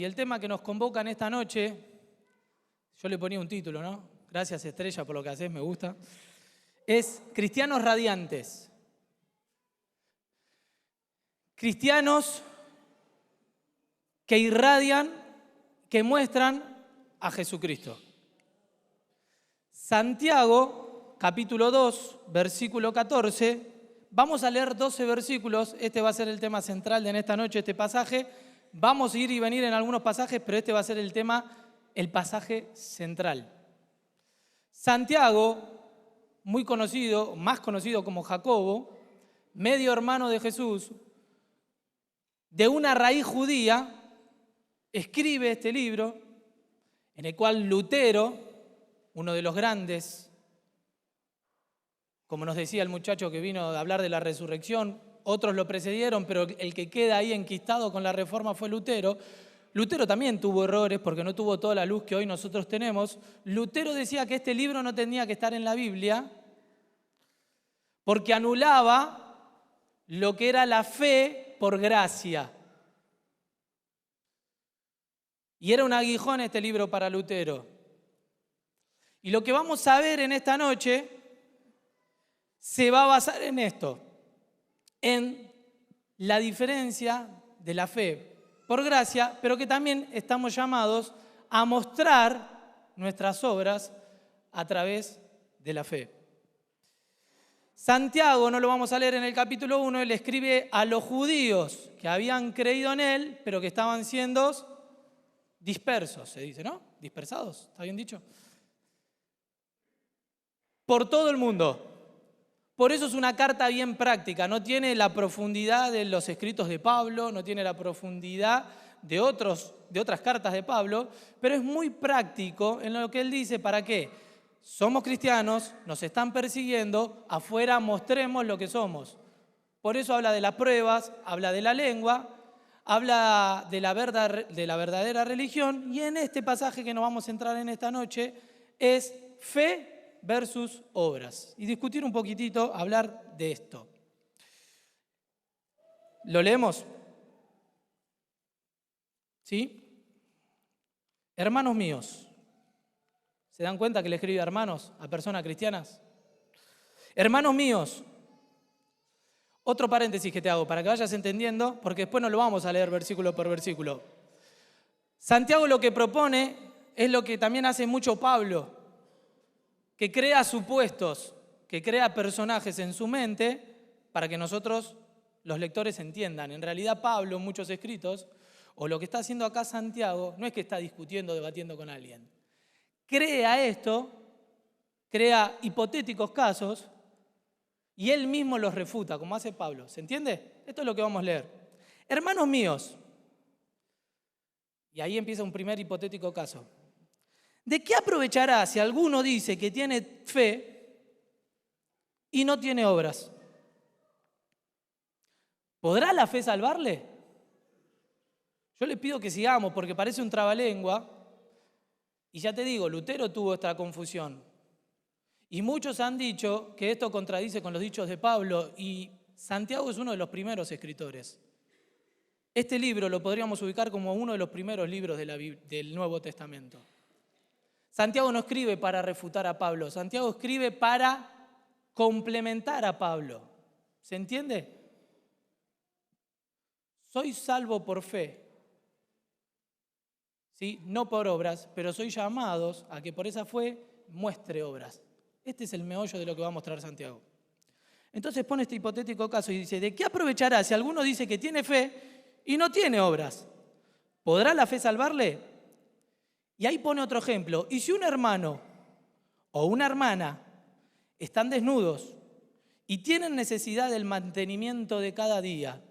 Y el tema que nos convoca en esta noche, yo le ponía un título, ¿no? Gracias, Estrella, por lo que haces, me gusta. Es Cristianos Radiantes. Cristianos que irradian, que muestran a Jesucristo. Santiago, capítulo 2, versículo 14. Vamos a leer 12 versículos. Este va a ser el tema central de en esta noche, este pasaje. Vamos a ir y venir en algunos pasajes, pero este va a ser el tema, el pasaje central. Santiago, muy conocido, más conocido como Jacobo, medio hermano de Jesús, de una raíz judía, escribe este libro en el cual Lutero, uno de los grandes, como nos decía el muchacho que vino a hablar de la resurrección, otros lo precedieron, pero el que queda ahí enquistado con la reforma fue Lutero. Lutero también tuvo errores porque no tuvo toda la luz que hoy nosotros tenemos. Lutero decía que este libro no tenía que estar en la Biblia porque anulaba lo que era la fe por gracia. Y era un aguijón este libro para Lutero. Y lo que vamos a ver en esta noche se va a basar en esto, en la diferencia de la fe por gracia, pero que también estamos llamados a mostrar nuestras obras a través de la fe. Santiago, no lo vamos a leer en el capítulo 1, él escribe a los judíos que habían creído en él, pero que estaban siendo dispersos, se dice, ¿no? Dispersados, ¿está bien dicho? Por todo el mundo. Por eso es una carta bien práctica, no tiene la profundidad de los escritos de Pablo, no tiene la profundidad de otras cartas de Pablo, pero es muy práctico en lo que él dice, ¿para qué? Somos cristianos, nos están persiguiendo, afuera mostremos lo que somos. Por eso habla de las pruebas, habla de la lengua, habla de la verdadera religión, y en este pasaje que nos vamos a entrar en esta noche es fe versus obras. Y discutir un poquitito, hablar de esto. ¿Lo leemos? ¿Sí? Hermanos míos. ¿Se dan cuenta que le escribe hermanos a personas cristianas? Hermanos míos. Otro paréntesis que te hago para que vayas entendiendo, porque después no lo vamos a leer versículo por versículo. Santiago lo que propone es lo que también hace mucho Pablo, que crea supuestos, que crea personajes en su mente para que nosotros, los lectores, entiendan. En realidad Pablo, en muchos escritos, o lo que está haciendo acá Santiago, no es que está discutiendo, debatiendo con alguien. Crea esto, crea hipotéticos casos y él mismo los refuta, como hace Pablo. ¿Se entiende? Esto es lo que vamos a leer. Hermanos míos, y ahí empieza un primer hipotético caso. ¿De qué aprovechará si alguno dice que tiene fe y no tiene obras? ¿Podrá la fe salvarle? Yo le pido que sigamos porque parece un trabalengua. Y ya te digo, Lutero tuvo esta confusión. Y muchos han dicho que esto contradice con los dichos de Pablo y Santiago es uno de los primeros escritores. Este libro lo podríamos ubicar como uno de los primeros libros del Nuevo Testamento. Santiago no escribe para refutar a Pablo, Santiago escribe para complementar a Pablo. ¿Se entiende? Soy salvo por fe, ¿sí? No por obras, pero soy llamados a que por esa fe muestre obras. Este es el meollo de lo que va a mostrar Santiago. Entonces pone este hipotético caso y dice, ¿de qué aprovechará si alguno dice que tiene fe y no tiene obras? ¿Podrá la fe salvarle? Y ahí pone otro ejemplo. Y si un hermano o una hermana están desnudos y tienen necesidad del mantenimiento de cada día,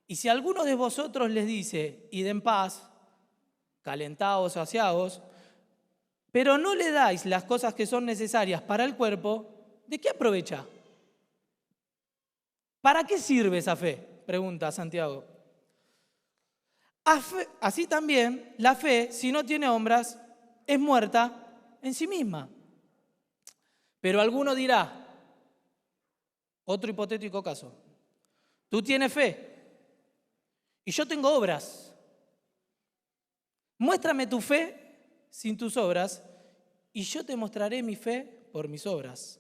y si alguno de vosotros les dice, id en paz, calentaos, saciaos, pero no le dais las cosas que son necesarias para el cuerpo, ¿de qué aprovecha? ¿Para qué sirve esa fe? Pregunta Santiago. Así también, la fe, si no tiene obras, es muerta en sí misma. Pero alguno dirá, otro hipotético caso, tú tienes fe y yo tengo obras. Muéstrame tu fe sin tus obras y yo te mostraré mi fe por mis obras.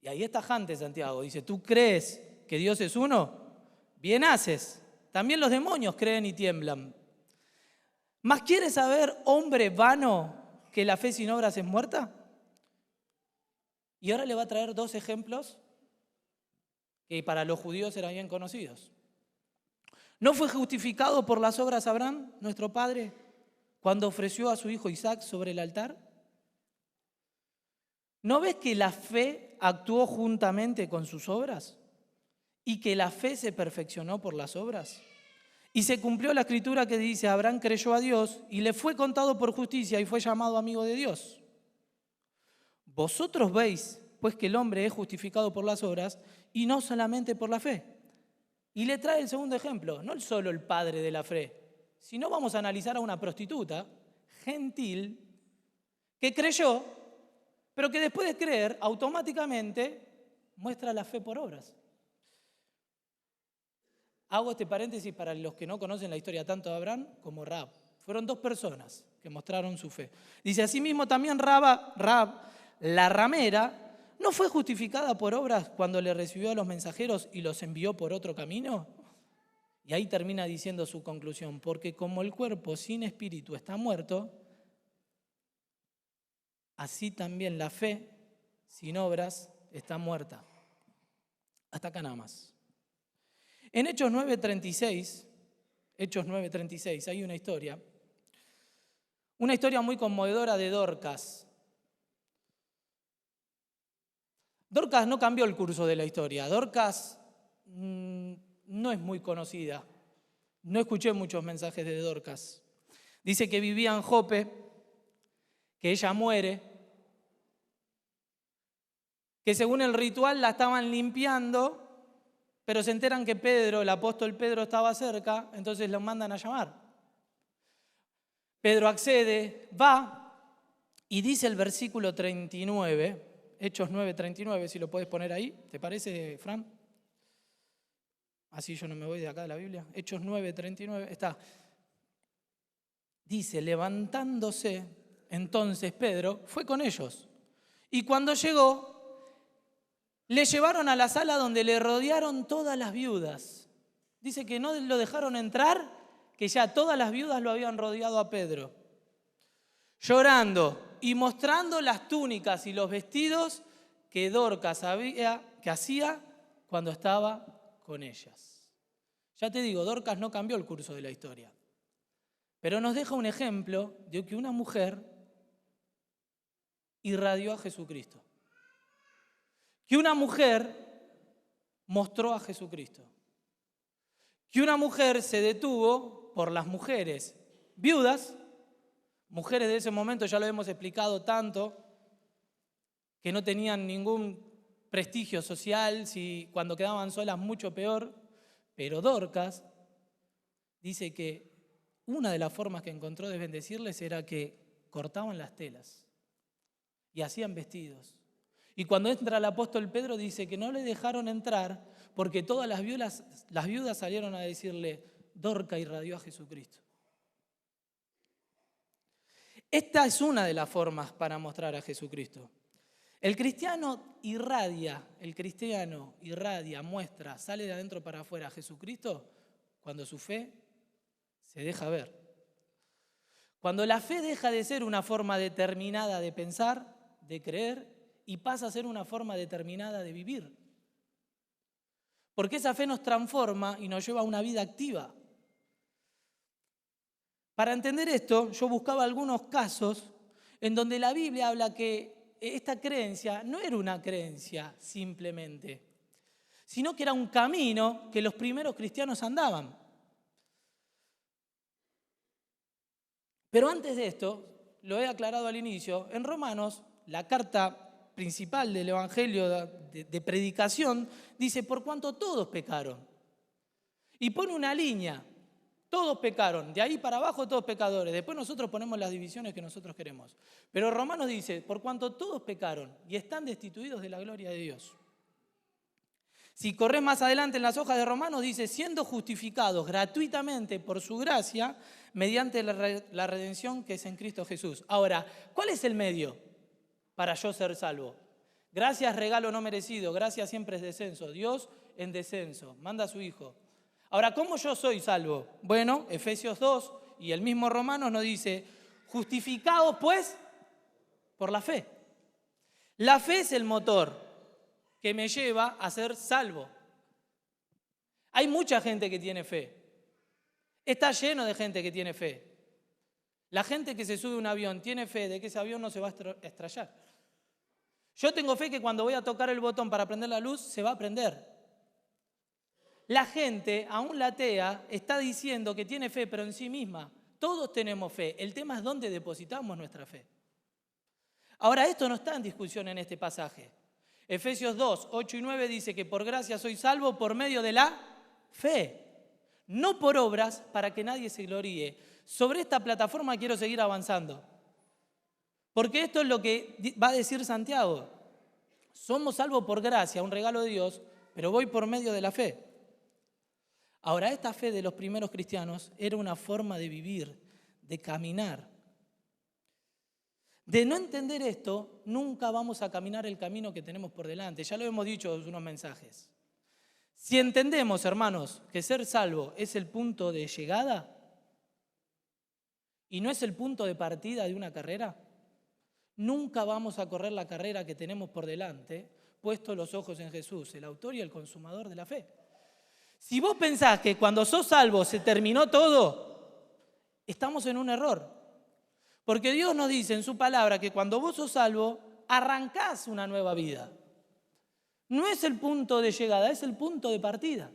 Y ahí es tajante Santiago. Dice, ¿tú crees que Dios es uno? Bien haces. También los demonios creen y tiemblan. ¿Mas quieres saber, hombre vano, que la fe sin obras es muerta? Y ahora le va a traer 2 ejemplos que para los judíos eran bien conocidos. ¿No fue justificado por las obras Abraham, nuestro padre, cuando ofreció a su hijo Isaac sobre el altar? ¿No ves que la fe actuó juntamente con sus obras? ¿Y que la fe se perfeccionó por las obras? Y se cumplió la escritura que dice, Abraham creyó a Dios y le fue contado por justicia y fue llamado amigo de Dios. Vosotros veis, pues, que el hombre es justificado por las obras y no solamente por la fe. Y le trae el segundo ejemplo, no solo el padre de la fe, sino vamos a analizar a una prostituta gentil que creyó, pero que después de creer automáticamente muestra la fe por obras. Hago este paréntesis para los que no conocen la historia tanto de Abraham como Rahab. Fueron 2 personas que mostraron su fe. Dice, asimismo también Rahab, la ramera, ¿no fue justificada por obras cuando le recibió a los mensajeros y los envió por otro camino? Y ahí termina diciendo su conclusión, porque como el cuerpo sin espíritu está muerto, así también la fe sin obras está muerta. Hasta acá nada más. En Hechos 9:36 hay una historia muy conmovedora de Dorcas. Dorcas no cambió el curso de la historia. Dorcas no es muy conocida. No escuché muchos mensajes de Dorcas. Dice que vivía en Jope, que ella muere, que según el ritual la estaban limpiando, pero se enteran que Pedro, el apóstol Pedro, estaba cerca, entonces lo mandan a llamar. Pedro accede, va, y dice el versículo 39, Hechos 9:39, si lo puedes poner ahí, ¿te parece, Fran? Así yo no me voy de acá de la Biblia. Hechos 9:39, está. Dice, levantándose entonces Pedro, fue con ellos. Y cuando llegó, le llevaron a la sala donde le rodearon todas las viudas. Dice que no lo dejaron entrar, que ya todas las viudas lo habían rodeado a Pedro. Llorando y mostrando las túnicas y los vestidos que Dorcas hacía cuando estaba con ellas. Ya te digo, Dorcas no cambió el curso de la historia, pero nos deja un ejemplo de que una mujer irradió a Jesucristo, que una mujer mostró a Jesucristo, que una mujer se detuvo por las mujeres viudas, mujeres de ese momento, ya lo hemos explicado tanto, que no tenían ningún prestigio social, si cuando quedaban solas mucho peor, pero Dorcas dice que una de las formas que encontró de bendecirles era que cortaban las telas y hacían vestidos. Y cuando entra el apóstol Pedro dice que no le dejaron entrar porque todas las viudas salieron a decirle, Dorcas irradió a Jesucristo. Esta es una de las formas para mostrar a Jesucristo. El cristiano irradia, muestra, sale de adentro para afuera a Jesucristo cuando su fe se deja ver. Cuando la fe deja de ser una forma determinada de pensar, de creer, y pasa a ser una forma determinada de vivir. Porque esa fe nos transforma y nos lleva a una vida activa. Para entender esto, yo buscaba algunos casos en donde la Biblia habla que esta creencia no era una creencia simplemente, sino que era un camino que los primeros cristianos andaban. Pero antes de esto, lo he aclarado al inicio, en Romanos, la carta principal del Evangelio de predicación, dice, por cuanto todos pecaron. Y pone una línea, todos pecaron, de ahí para abajo todos pecadores, después nosotros ponemos las divisiones que nosotros queremos. Pero Romanos dice, por cuanto todos pecaron y están destituidos de la gloria de Dios. Si corres más adelante en las hojas de Romanos, dice, siendo justificados gratuitamente por su gracia, mediante la redención que es en Cristo Jesús. Ahora, ¿cuál es el medio para yo ser salvo? Gracia es regalo no merecido, gracia siempre es descenso. Dios en descenso, manda a su Hijo. Ahora, ¿cómo yo soy salvo? Bueno, Efesios 2 y el mismo Romanos nos dice, justificados pues por la fe. La fe es el motor que me lleva a ser salvo. Hay mucha gente que tiene fe. Está lleno de gente que tiene fe. La gente que se sube a un avión tiene fe de que ese avión no se va a estrellar. Yo tengo fe que cuando voy a tocar el botón para prender la luz, se va a prender. La gente, aún la atea, está diciendo que tiene fe, pero en sí misma. Todos tenemos fe. El tema es dónde depositamos nuestra fe. Ahora, esto no está en discusión en este pasaje. Efesios 2, 8 y 9 dice que por gracia soy salvo por medio de la fe, no por obras para que nadie se gloríe. Sobre esta plataforma quiero seguir avanzando, porque esto es lo que va a decir Santiago. Somos salvos por gracia, un regalo de Dios, pero voy por medio de la fe. Ahora, esta fe de los primeros cristianos era una forma de vivir, de caminar. De no entender esto, nunca vamos a caminar el camino que tenemos por delante. Ya lo hemos dicho en unos mensajes. Si entendemos, hermanos, que ser salvo es el punto de llegada y no es el punto de partida de una carrera, nunca vamos a correr la carrera que tenemos por delante, puesto los ojos en Jesús, el autor y el consumador de la fe. Si vos pensás que cuando sos salvo se terminó todo, estamos en un error. Porque Dios nos dice en su palabra que cuando vos sos salvo, arrancás una nueva vida. No es el punto de llegada, es el punto de partida.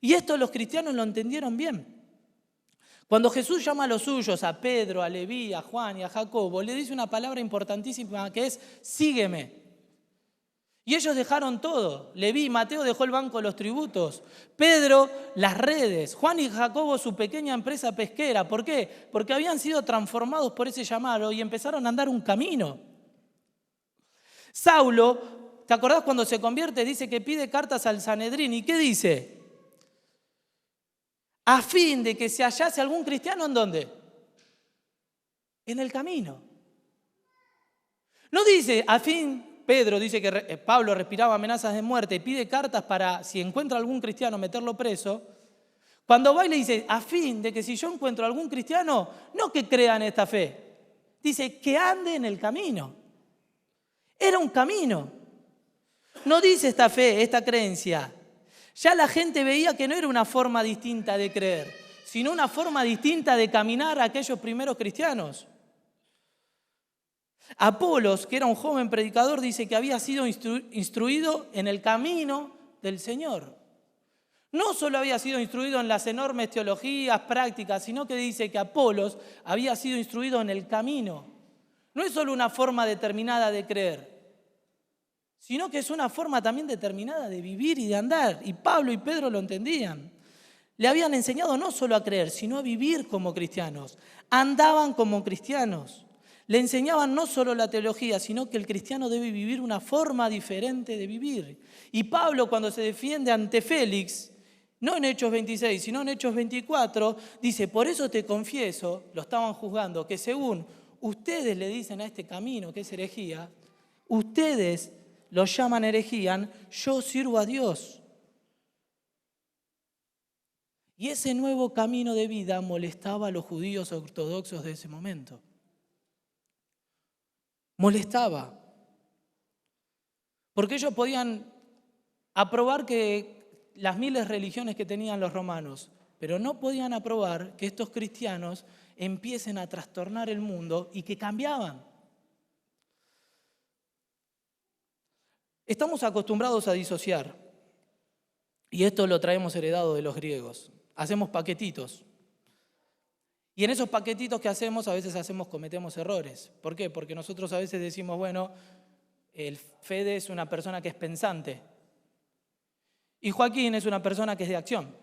Y esto los cristianos lo entendieron bien. Cuando Jesús llama a los suyos, a Pedro, a Leví, a Juan y a Jacobo, le dice una palabra importantísima que es, sígueme. Y ellos dejaron todo. Leví, Mateo dejó el banco de los tributos. Pedro, las redes. Juan y Jacobo, su pequeña empresa pesquera. ¿Por qué? Porque habían sido transformados por ese llamado y empezaron a andar un camino. Saulo, ¿te acordás cuando se convierte? Dice que pide cartas al Sanedrín. ¿Y qué dice? A fin de que se hallase algún cristiano, ¿en dónde? En el camino. No dice, a fin... Pedro dice que Pablo respiraba amenazas de muerte y pide cartas para, si encuentra algún cristiano, meterlo preso. Cuando va y le dice, a fin de que si yo encuentro algún cristiano, no que crea en esta fe, dice que ande en el camino. Era un camino. No dice esta fe, esta creencia. Ya la gente veía que no era una forma distinta de creer, sino una forma distinta de caminar a aquellos primeros cristianos. Apolos, que era un joven predicador, dice que había sido instruido en el camino del Señor. No solo había sido instruido en las enormes teologías, prácticas, sino que dice que Apolos había sido instruido en el camino. No es solo una forma determinada de creer, sino que es una forma también determinada de vivir y de andar. Y Pablo y Pedro lo entendían. Le habían enseñado no solo a creer, sino a vivir como cristianos. Andaban como cristianos. Le enseñaban no solo la teología, sino que el cristiano debe vivir una forma diferente de vivir. Y Pablo, cuando se defiende ante Félix, no en Hechos 26, sino en Hechos 24, dice, por eso te confieso, lo estaban juzgando, que según ustedes le dicen a este camino que es herejía, ustedes lo llaman herejía, yo sirvo a Dios. Y ese nuevo camino de vida molestaba a los judíos ortodoxos de ese momento. Molestaba. Porque ellos podían aprobar que las miles de religiones que tenían los romanos, pero no podían aprobar que estos cristianos empiecen a trastornar el mundo y que cambiaban. Estamos acostumbrados a disociar, y esto lo traemos heredado de los griegos. Hacemos paquetitos. Y en esos paquetitos que hacemos, a veces cometemos errores. ¿Por qué? Porque nosotros a veces decimos, bueno, el Fede es una persona que es pensante. Y Joaquín es una persona que es de acción.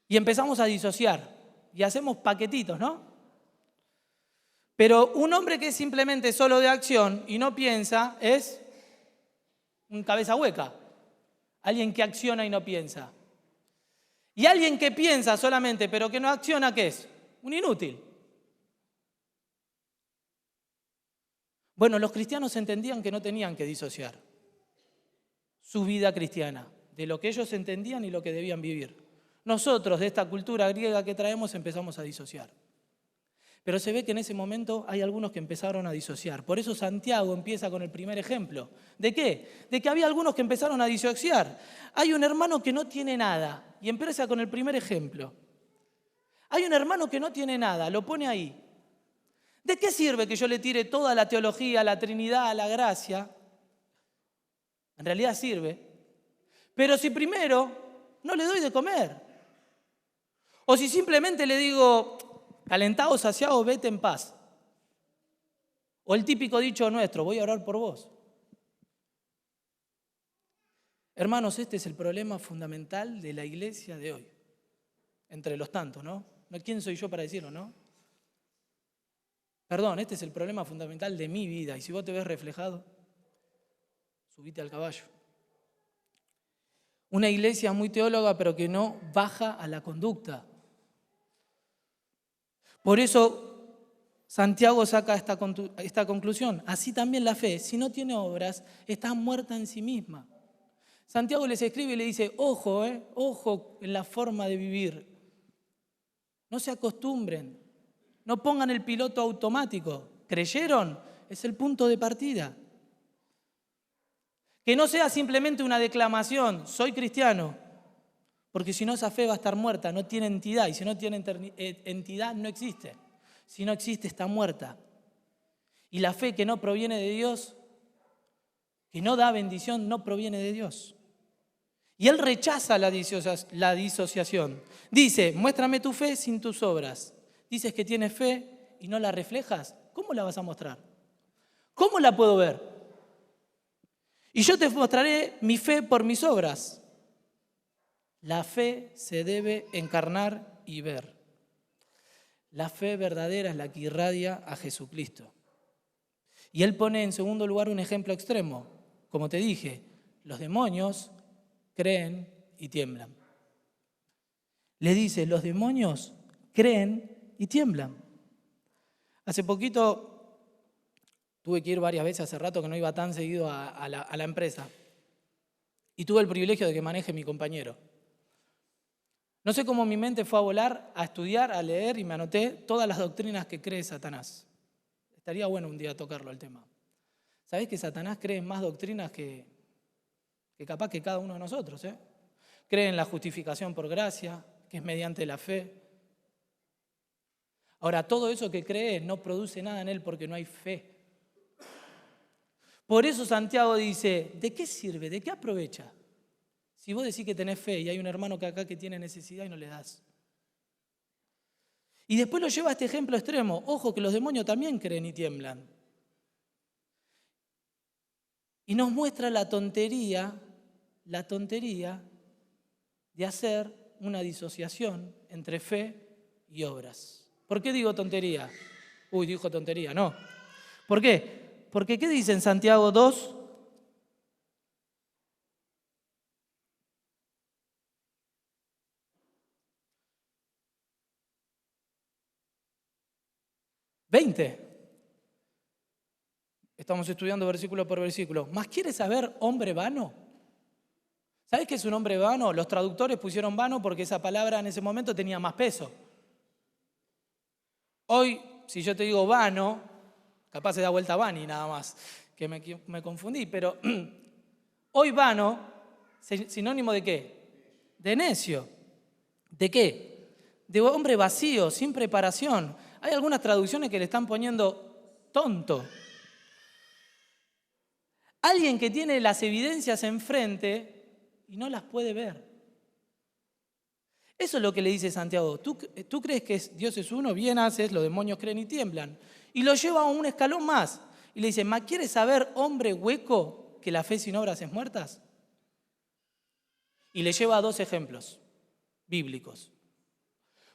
Y empezamos a disociar. Y hacemos paquetitos, ¿no? Pero un hombre que es simplemente solo de acción y no piensa es un cabeza hueca. Alguien que acciona y no piensa. Y alguien que piensa solamente, pero que no acciona, ¿qué es? Un inútil. Bueno, los cristianos entendían que no tenían que disociar su vida cristiana de lo que ellos entendían y lo que debían vivir. Nosotros, de esta cultura griega que traemos, empezamos a disociar. Pero se ve que en ese momento hay algunos que empezaron a disociar. Por eso Santiago empieza con el primer ejemplo. ¿De qué? De que había algunos que empezaron a disociar. Hay un hermano que no tiene nada y empieza con el primer ejemplo. Hay un hermano que no tiene nada, lo pone ahí. ¿De qué sirve que yo le tire toda la teología, la Trinidad, la gracia? En realidad sirve. Pero si primero no le doy de comer. O si simplemente le digo, calentado, saciado, vete en paz. O el típico dicho nuestro, voy a orar por vos. Hermanos, este es el problema fundamental de la iglesia de hoy. Entre los tantos, ¿no? ¿Quién soy yo para decirlo, no? Perdón, este es el problema fundamental de mi vida. Y si vos te ves reflejado, subite al caballo. Una iglesia muy teóloga, pero que no baja a la conducta. Por eso Santiago saca esta conclusión. Así también la fe, si no tiene obras, está muerta en sí misma. Santiago les escribe y le dice, ojo, ojo en la forma de vivir. No se acostumbren, no pongan el piloto automático. ¿Creyeron? Es el punto de partida. Que no sea simplemente una declamación, soy cristiano, porque si no esa fe va a estar muerta, no tiene entidad, y si no tiene entidad no existe. Si no existe está muerta. Y la fe que no proviene de Dios, que no da bendición, no proviene de Dios. Y él rechaza la disociación. Dice, muéstrame tu fe sin tus obras. Dices que tienes fe y no la reflejas. ¿Cómo la vas a mostrar? ¿Cómo la puedo ver? Y yo te mostraré mi fe por mis obras. La fe se debe encarnar y ver. La fe verdadera es la que irradia a Jesucristo. Y él pone en segundo lugar un ejemplo extremo. Como te dije, los demonios creen y tiemblan. Le dice, los demonios creen y tiemblan. Hace poquito tuve que ir varias veces, hace rato que no iba tan seguido a la empresa. Y tuve el privilegio de que maneje mi compañero. No sé cómo mi mente fue a volar, a estudiar, a leer y me anoté todas las doctrinas que cree Satanás. Estaría bueno un día tocarlo el tema. ¿Sabés que Satanás cree en más doctrinas que capaz que cada uno de nosotros? Cree en la justificación por gracia, que es mediante la fe. Ahora, todo eso que cree no produce nada en él porque no hay fe. Por eso Santiago dice, ¿de qué sirve? ¿De qué aprovecha? Si vos decís que tenés fe y hay un hermano que acá que tiene necesidad y no le das. Y después lo lleva a este ejemplo extremo. Ojo que los demonios también creen y tiemblan. Y nos muestra la tontería de hacer una disociación entre fe y obras. ¿Por qué digo tontería? Uy, dijo tontería, no. ¿Por qué? Porque ¿qué dice en Santiago 2? ¿20? Estamos estudiando versículo por versículo. ¿Más quieres saber hombre vano? ¿Sabes qué es un hombre vano? Los traductores pusieron vano porque esa palabra en ese momento tenía más peso. Hoy, si yo te digo vano, capaz se da vuelta vani nada más, que me confundí, pero hoy vano, sinónimo de qué? De necio. ¿De qué? De hombre vacío, sin preparación. Hay algunas traducciones que le están poniendo tonto. Alguien que tiene las evidencias enfrente y no las puede ver. Eso es lo que le dice Santiago. ¿Tú crees que Dios es uno? Bien haces, los demonios creen y tiemblan. Y lo lleva a un escalón más. Y le dice, ¿ma quieres saber, hombre hueco, que la fe sin obras es muerta? Y le lleva a 2 ejemplos bíblicos.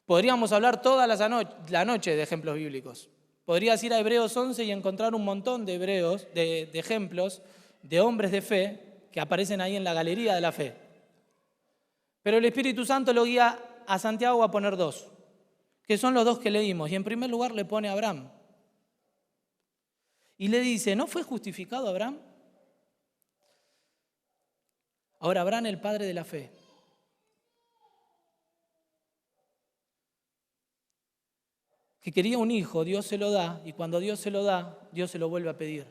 Podríamos hablar toda la noche de ejemplos bíblicos. Podrías ir a Hebreos 11 y encontrar un montón de ejemplos de hombres de fe que aparecen ahí en la galería de la fe. Pero el Espíritu Santo lo guía a Santiago a poner dos, que son los dos que leímos. Y en primer lugar le pone a Abraham. Y le dice, ¿no fue justificado Abraham? Ahora, Abraham, el padre de la fe. Que quería un hijo, Dios se lo da, y cuando Dios se lo da, Dios se lo vuelve a pedir.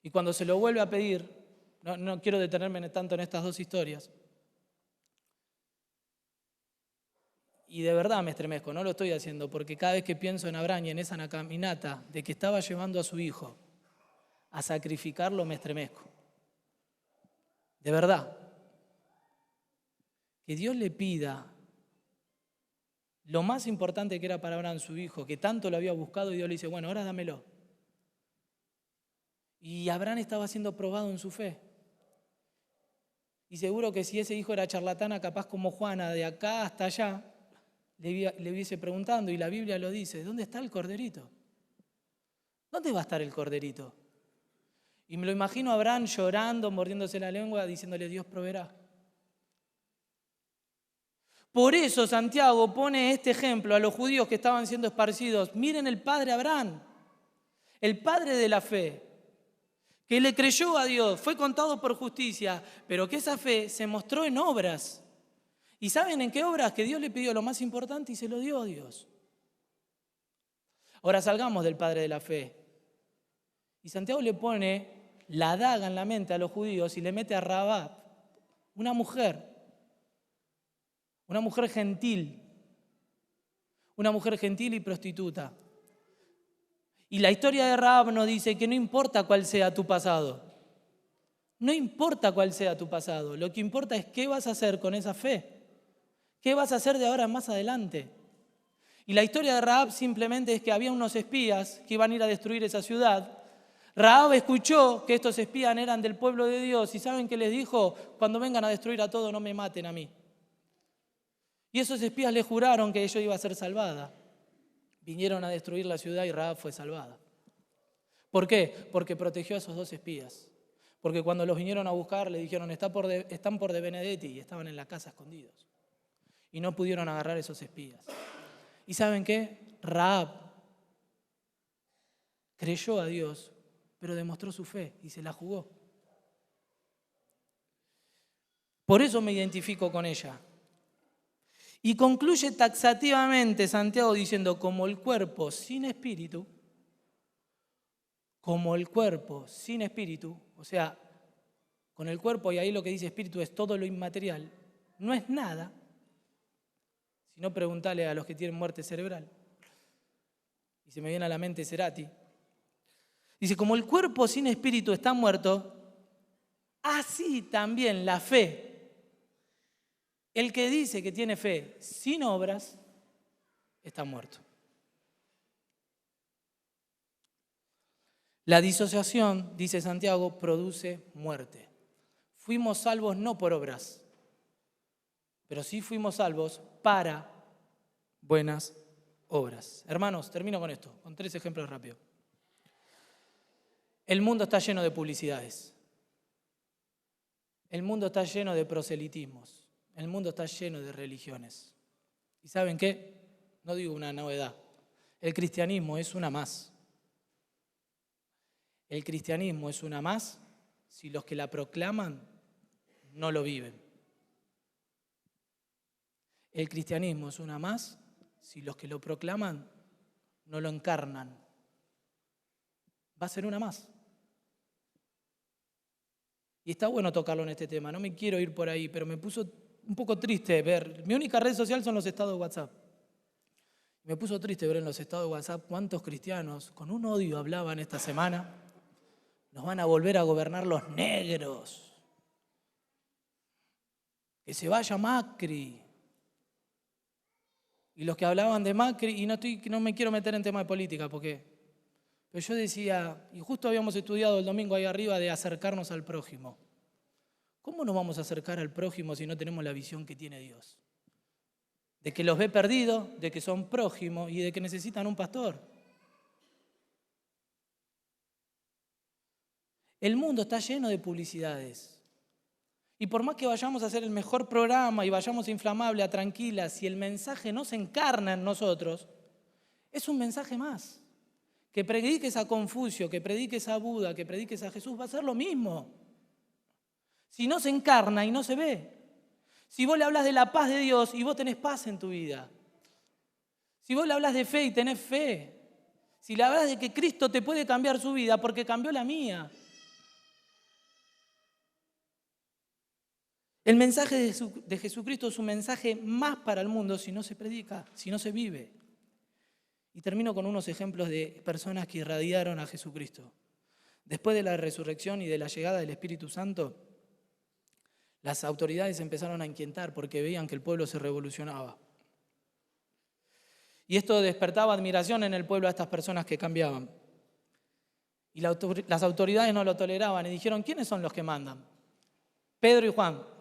Y cuando se lo vuelve a pedir, no quiero detenerme tanto en estas dos historias, y de verdad me estremezco, no lo estoy haciendo, porque cada vez que pienso en Abraham y en esa caminata de que estaba llevando a su hijo a sacrificarlo, me estremezco. De verdad. Que Dios le pida lo más importante que era para Abraham, su hijo, que tanto lo había buscado, y Dios le dice, bueno, ahora dámelo. Y Abraham estaba siendo probado en su fe. Y seguro que si ese hijo era charlatana, capaz como Juana, de acá hasta allá, le hubiese preguntando, y la Biblia lo dice, ¿dónde está el corderito? ¿Dónde va a estar el corderito? Y me lo imagino a Abraham llorando, mordiéndose la lengua, diciéndole, Dios proveerá. Por eso Santiago pone este ejemplo a los judíos que estaban siendo esparcidos. Miren el padre Abraham, el padre de la fe, que le creyó a Dios, fue contado por justicia, pero que esa fe se mostró en obras. ¿Y saben en qué obras? Que Dios le pidió lo más importante y se lo dio a Dios. Ahora salgamos del padre de la fe. Y Santiago le pone la daga en la mente a los judíos y le mete a Rahab, una mujer gentil, una mujer gentil y prostituta. Y la historia de Rahab nos dice que no importa cuál sea tu pasado, no importa cuál sea tu pasado, lo que importa es qué vas a hacer con esa fe, qué vas a hacer de ahora en más adelante. Y la historia de Rahab simplemente es que había unos espías que iban a ir a destruir esa ciudad. Rahab escuchó que estos espías eran del pueblo de Dios y ¿saben qué les dijo? Cuando vengan a destruir a todo, no me maten a mí. Y esos espías le juraron que ella iba a ser salvada. Vinieron a destruir la ciudad y Rahab fue salvada. ¿Por qué? Porque protegió a esos dos espías. Porque cuando los vinieron a buscar le dijeron, están por De Benedetti, y estaban en la casa escondidos. Y no pudieron agarrar a esos espías. ¿Y saben qué? Rahab creyó a Dios, pero demostró su fe y se la jugó. Por eso me identifico con ella. Y concluye taxativamente Santiago diciendo, como el cuerpo sin espíritu, o sea, con el cuerpo, y ahí lo que dice espíritu es todo lo inmaterial, no es nada, si no preguntale a los que tienen muerte cerebral, y se me viene a la mente Cerati, dice, como el cuerpo sin espíritu está muerto, así también la fe. El que dice que tiene fe sin obras está muerto. La disociación, dice Santiago, produce muerte. Fuimos salvos no por obras, pero sí fuimos salvos para buenas obras. Hermanos, termino con esto, con 3 ejemplos rápidos. El mundo está lleno de publicidades. El mundo está lleno de proselitismos. El mundo está lleno de religiones. ¿Y saben qué? No digo una novedad. El cristianismo es una más. El cristianismo es una más si los que la proclaman no lo viven. El cristianismo es una más si los que lo proclaman no lo encarnan. Va a ser una más. Y está bueno tocarlo en este tema, no me quiero ir por ahí, pero me puso un poco triste ver, mi única red social son los estados de WhatsApp. Me puso triste ver en los estados de WhatsApp cuántos cristianos con un odio hablaban esta semana, nos van a volver a gobernar los negros, que se vaya Macri. Y los que hablaban de Macri, y no me quiero meter en tema de política, pero yo decía, y justo habíamos estudiado el domingo ahí arriba de acercarnos al prójimo. ¿Cómo nos vamos a acercar al prójimo si no tenemos la visión que tiene Dios? De que los ve perdidos, de que son prójimos y de que necesitan un pastor. El mundo está lleno de publicidades. Y por más que vayamos a hacer el mejor programa y vayamos a Inflamable, a Tranquila, si el mensaje no se encarna en nosotros, es un mensaje más. Que prediques a Confucio, que prediques a Buda, que prediques a Jesús, va a ser lo mismo. Si no se encarna y no se ve. Si vos le hablas de la paz de Dios y vos tenés paz en tu vida. Si vos le hablas de fe y tenés fe. Si le hablas de que Cristo te puede cambiar su vida porque cambió la mía. El mensaje de Jesucristo es un mensaje más para el mundo si no se predica, si no se vive. Y termino con unos ejemplos de personas que irradiaron a Jesucristo. Después de la resurrección y de la llegada del Espíritu Santo, las autoridades empezaron a inquietar porque veían que el pueblo se revolucionaba. Y esto despertaba admiración en el pueblo a estas personas que cambiaban. Y las autoridades no lo toleraban y dijeron, ¿quiénes son los que mandan? Pedro y Juan.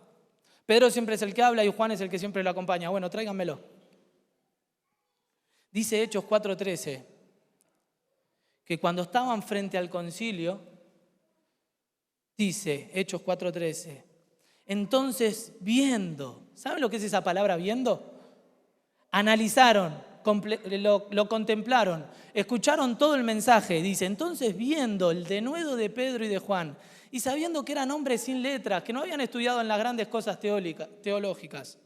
Pedro siempre es el que habla y Juan es el que siempre lo acompaña. Bueno, tráiganmelo. Dice Hechos 4:13 que cuando estaban frente al concilio, dice Hechos 4:13, entonces viendo, ¿saben lo que es esa palabra viendo? Analizaron, lo contemplaron, escucharon todo el mensaje, dice, entonces viendo el denuedo de Pedro y de Juan, y sabiendo que eran hombres sin letras, que no habían estudiado en las grandes cosas teológicas,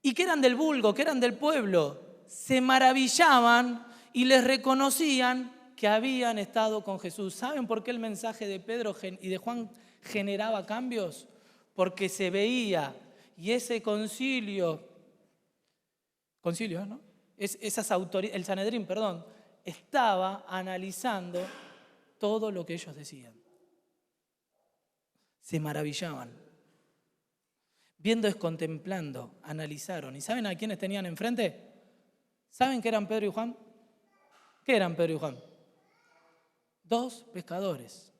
y que eran del vulgo, que eran del pueblo, se maravillaban y les reconocían que habían estado con Jesús. ¿Saben por qué el mensaje de Pedro y de Juan generaba cambios? Porque se veía, y ese concilio, ¿no? El Sanedrín, perdón, estaba analizando todo lo que ellos decían. Se maravillaban. Viendo es contemplando, analizaron. ¿Y saben a quiénes tenían enfrente? ¿Saben qué eran Pedro y Juan? ¿Qué eran Pedro y Juan? 2 pescadores.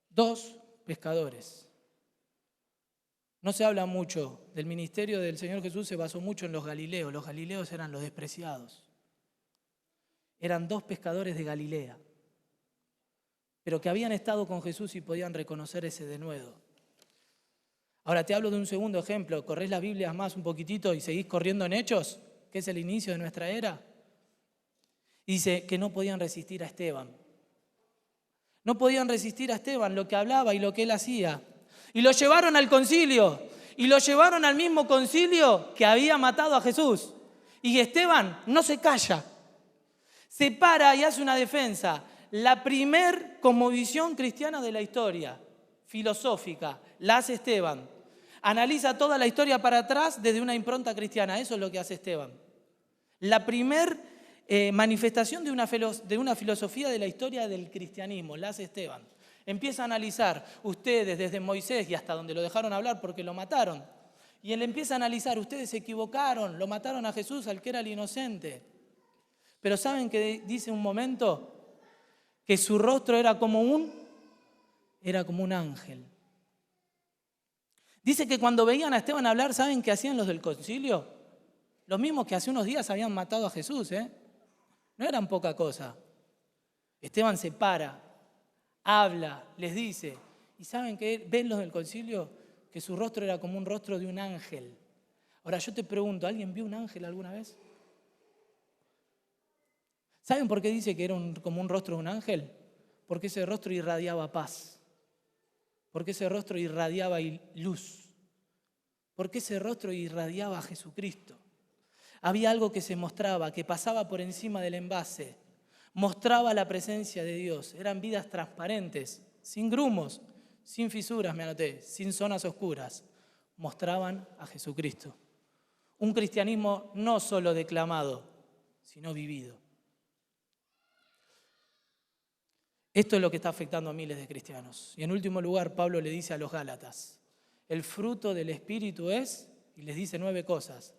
2 pescadores. No se habla mucho del ministerio del Señor Jesús, se basó mucho en los galileos. Los galileos eran los despreciados. Eran 2 pescadores de Galilea, pero que habían estado con Jesús y podían reconocer ese denuedo. Ahora te hablo de un segundo ejemplo. Corrés las Biblias más un poquitito y seguís corriendo en Hechos, que es el inicio de nuestra era. Y dice que no podían resistir a Esteban. No podían resistir a Esteban, lo que hablaba y lo que él hacía. Y lo llevaron al concilio. Y lo llevaron al mismo concilio que había matado a Jesús. Y Esteban no se calla. Se para y hace una defensa. La primer cosmovisión cristiana de la historia, filosófica, la hace Esteban. Analiza toda la historia para atrás desde una impronta cristiana. Eso es lo que hace Esteban. La primer manifestación de una filosofía de la historia del cristianismo, la hace Esteban. Empieza a analizar ustedes desde Moisés y hasta donde lo dejaron hablar porque lo mataron. Y él empieza a analizar, ustedes se equivocaron, lo mataron a Jesús, al que era el inocente. Pero ¿saben qué dice un momento? Que su rostro era como un ángel. Dice que cuando veían a Esteban hablar, ¿saben qué hacían los del concilio? Los mismos que hace unos días habían matado a Jesús, No eran poca cosa. Esteban se para, habla, les dice. ¿Y saben qué? ¿Ven los del concilio? Que su rostro era como un rostro de un ángel. Ahora yo te pregunto, ¿alguien vio un ángel alguna vez? ¿Saben por qué dice que era como un rostro de un ángel? Porque ese rostro irradiaba paz. Porque ese rostro irradiaba luz. Porque ese rostro irradiaba a Jesucristo. Había algo que se mostraba, que pasaba por encima del envase. Mostraba la presencia de Dios. Eran vidas transparentes, sin grumos, sin fisuras, me anoté, sin zonas oscuras. Mostraban a Jesucristo. Un cristianismo no solo declamado, sino vivido. Esto es lo que está afectando a miles de cristianos. Y en último lugar, Pablo le dice a los Gálatas, el fruto del Espíritu es, y les dice 9 cosas,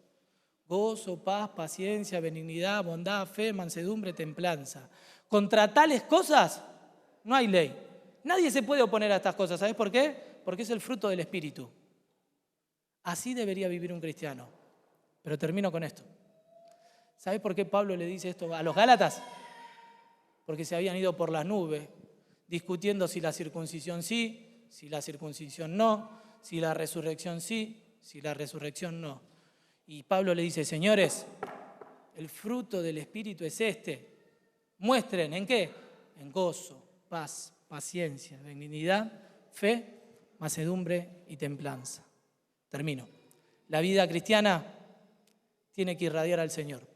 gozo, paz, paciencia, benignidad, bondad, fe, mansedumbre, templanza. Contra tales cosas no hay ley. Nadie se puede oponer a estas cosas. ¿Sabes por qué? Porque es el fruto del Espíritu. Así debería vivir un cristiano. Pero termino con esto. ¿Sabes por qué Pablo le dice esto a los Gálatas? Porque se habían ido por las nubes, discutiendo si la circuncisión sí, si la circuncisión no, si la resurrección sí, si la resurrección no. Y Pablo le dice, señores, el fruto del Espíritu es este. Muestren, ¿en qué? En gozo, paz, paciencia, benignidad, fe, mansedumbre y templanza. Termino. La vida cristiana tiene que irradiar al Señor.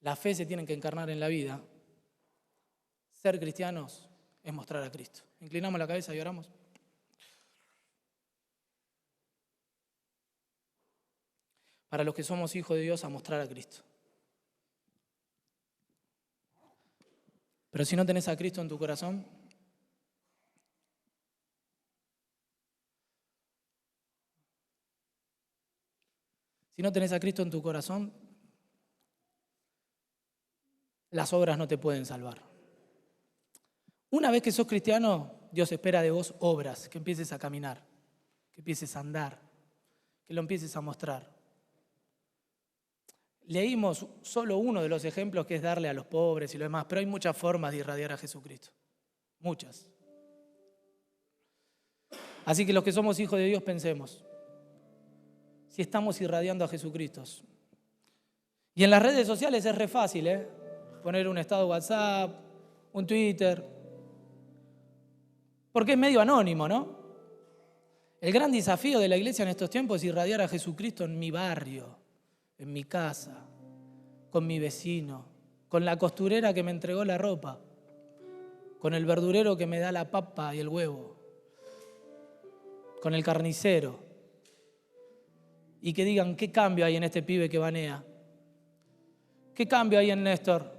La fe se tiene que encarnar en la vida. Ser cristianos es mostrar a Cristo. Inclinamos la cabeza y oramos. Para los que somos hijos de Dios, a mostrar a Cristo. Pero si no tenés a Cristo en tu corazón, las obras no te pueden salvar. Una vez que sos cristiano, Dios espera de vos obras, que empieces a caminar, que empieces a andar, que lo empieces a mostrar. Leímos solo uno de los ejemplos, que es darle a los pobres y lo demás, pero hay muchas formas de irradiar a Jesucristo. Muchas. Así que los que somos hijos de Dios pensemos si estamos irradiando a Jesucristo. Y en las redes sociales es re fácil, poner un estado WhatsApp, un Twitter, porque es medio anónimo, ¿no? El gran desafío de la iglesia en estos tiempos es irradiar a Jesucristo en mi barrio, en mi casa, con mi vecino, con la costurera que me entregó la ropa, con el verdurero que me da la papa y el huevo, con el carnicero. Y que digan, ¿qué cambio hay en este pibe que banea? ¿Qué cambio hay en Néstor?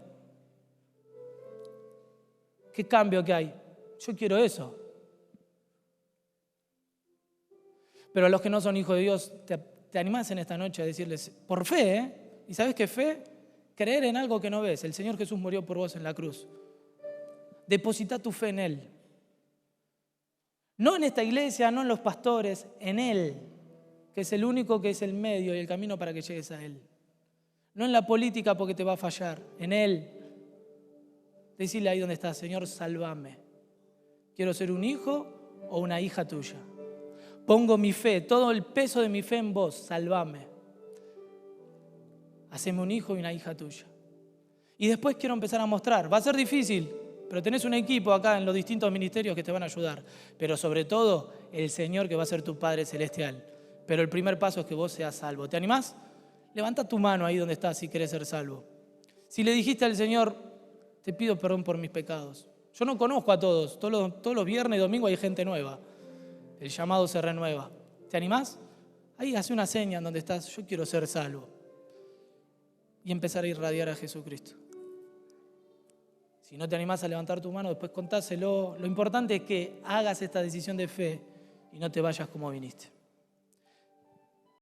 ¿Qué cambio que hay? Yo quiero eso. Pero a los que no son hijos de Dios, te animás en esta noche a decirles, por fe, ¿Y sabes qué fe? Creer en algo que no ves. El Señor Jesús murió por vos en la cruz. Deposita tu fe en Él. No en esta iglesia, no en los pastores, en Él, que es el único que es el medio y el camino para que llegues a Él. No en la política porque te va a fallar, en Él. Decirle ahí donde estás, Señor, sálvame. Quiero ser un hijo o una hija tuya. Pongo mi fe, todo el peso de mi fe en vos, sálvame. Haceme un hijo y una hija tuya. Y después quiero empezar a mostrar. Va a ser difícil, pero tenés un equipo acá en los distintos ministerios que te van a ayudar. Pero sobre todo, el Señor que va a ser tu Padre Celestial. Pero el primer paso es que vos seas salvo. ¿Te animás? Levanta tu mano ahí donde estás si querés ser salvo. Si le dijiste al Señor, te pido perdón por mis pecados. Yo no conozco a todos. Todos los viernes y domingos hay gente nueva. El llamado se renueva. ¿Te animás? Ahí hace una seña en donde estás. Yo quiero ser salvo. Y empezar a irradiar a Jesucristo. Si no te animás a levantar tu mano, después contáselo. Lo importante es que hagas esta decisión de fe y no te vayas como viniste.